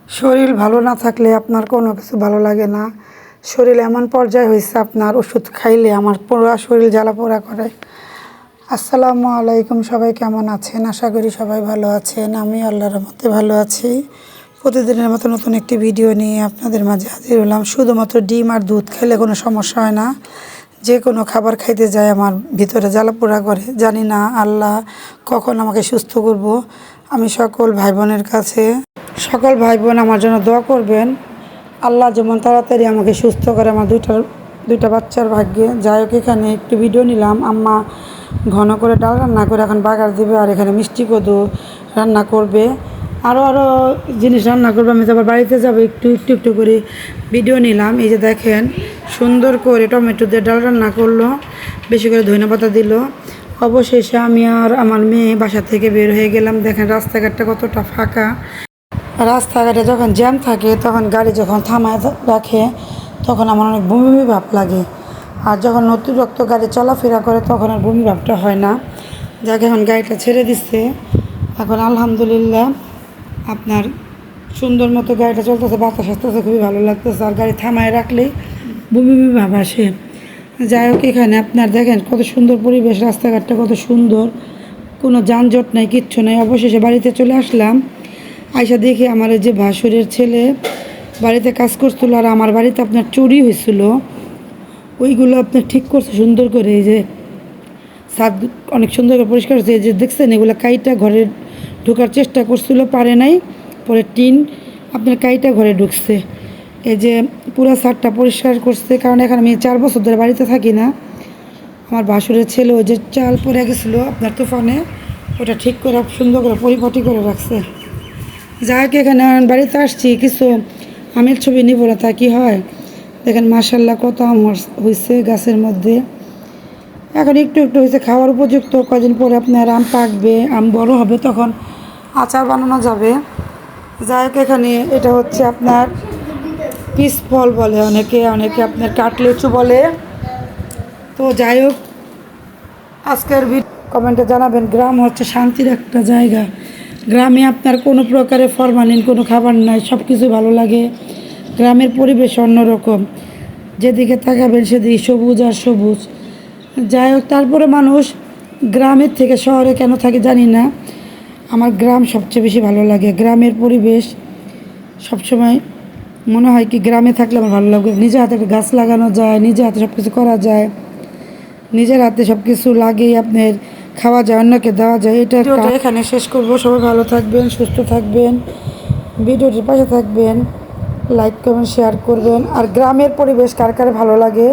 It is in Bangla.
শরীর ভালো না থাকলে আপনার কোনো কিছু ভালো লাগে না। শরীর এমন পর্যায়ে হয়েছে আপনার ওষুধ খাইলে আমার পুরো শরীর জ্বালাপোড়া করে। আসসালামু আলাইকুম, সবাই কেমন আছেন? আশা করি সবাই ভালো আছেন। আমি আল্লাহর রহমতে ভালো আছি। প্রতিদিনের মতো নতুন একটি ভিডিও নিয়ে আপনাদের মাঝে হাজির হলাম। শুধুমাত্র ডিম আর দুধ খেলে কোনো সমস্যা হয় না, যে কোনো খাবার খাইতে যায় আমার ভিতরে জ্বালাপোড়া করে। জানি না আল্লাহ কখন আমাকে সুস্থ করব। আমি সকল ভাই বোনের কাছে, সকল ভাই বোন আমার জন্য দোয়া করবেন। আল্লাহ যেমন তাড়াতাড়ি আমাকে সুস্থ করে। আমার দুইটা বাচ্চার ভাগ্যে। যাই হোক, এখানে একটু ভিডিও নিলাম। আম্মা ঘন করে ডাল রান্না করে এখন বাগার দেবে, আর এখানে মিষ্টি কদু রান্না করবে, আরও জিনিস রান্না করবে। আমি তো আবার বাড়িতে যাবো, একটু করে ভিডিও নিলাম। এই যে দেখেন, সুন্দর করে টমেটো দিয়ে ডাল রান্না করলো, বেশি করে ধনেপাতা দিল। অবশেষে আমি আর আমার মেয়ে বাসা থেকে বের হয়ে গেলাম। দেখেন রাস্তাঘাটটা কতটা ফাঁকা। রাস্তাঘাটে যখন জ্যাম থাকে, তখন গাড়ি যখন থামায় রাখে, তখন আমার অনেক বমি বমি ভাব লাগে। আর যখন অতিরিক্ত গাড়ি চলাফেরা করে, তখন আর বমি ভাবটা হয় না। যাকে এখন গাড়িটা ছেড়ে দিচ্ছে, এখন আলহামদুলিল্লাহ আপনার সুন্দর মতো গাড়িটা চলতেছে, বাতাস আসতেছে, খুবই ভালো লাগতেছে। আর গাড়ি থামায় রাখলেই বমি বমি ভাব আসে। যাই হোক, এখানে আপনার দেখেন কত সুন্দর পরিবেশ, রাস্তাঘাটটা কত সুন্দর, কোনো যানজট নাই, কিচ্ছু নাই। অবশেষে বাড়িতে চলে আসলাম। আয়সা দেখি আমার যে ভাসুরের ছেলে বাড়িতে কাজ করছিল, আর আমার বাড়িতে আপনার চুরি হয়েছিল, ওইগুলো আপনার ঠিক করছে সুন্দর করে। এই যে ছাদ অনেক সুন্দর করে পরিষ্কার হচ্ছে। এই যে দেখছেন, এগুলো কাইটা ঘরে ঢোকার চেষ্টা করছিল, পারে নাই, পরে টিন আপনার কাইটা ঘরে ঢুকছে। এই যে পুরো ছাদটা পরিষ্কার করছে, কারণ এখন আমি 4 বছর ধরে বাড়িতে থাকি না। আমার ভাসুরের ছেলে ওই যে চাল পরে গেছিলো আপনার তুফানে, ওটা ঠিক করে সুন্দর করে পরিপাটি করে রাখছে। যাক, এখানে বাড়িতে আসছি, কিছু আমের ছবি নিব না, তা কি হয়। দেখেন মাশাল্লাহ কত আম হয়েছে গাছের মধ্যে। এখন একটু হয়েছে খাওয়ার উপযুক্ত। কদিন পরে আপনার আম পাকবে, আম বড় হবে, তখন আচার বানানো যাবে। যাই হোক, এখানে এটা হচ্ছে আপনার পিস ফল বলে অনেকে আপনার কাটলেচু বলে। তো যাই হোক, আজকের কমেন্টে জানাবেন, গ্রাম হচ্ছে শান্তির একটা জায়গা। গ্রামে আপনার কোনো প্রকারের ফরমালিন কোনো খাবার নাই, সব কিছু ভালো লাগে। গ্রামের পরিবেশ অন্যরকম, যেদিকে তাকাবেন সেদিকে সবুজ আর সবুজ। যাই হোক, তারপরে মানুষ গ্রামের থেকে শহরে কেন থাকে জানি না, আমার গ্রাম সবচেয়ে বেশি ভালো লাগে। গ্রামের পরিবেশ সবসময় মনে হয় কি গ্রামে থাকলে আমার ভালো লাগবে। নিজের হাতে একটা গাছ লাগানো যায়, নিজের হাতে সব কিছু করা যায়, নিজের হাতে সব কিছু লাগেই আপনার খাওয়া যায়, অন্যকে দেওয়া যায়। এটা এখানে শেষ করব। সবাই ভালো থাকবেন, সুস্থ থাকবেন, ভিডিওটির পাশে থাকবেন, লাইক করবেন, শেয়ার করবেন। আর গ্রামের পরিবেশ কার কার ভালো লাগে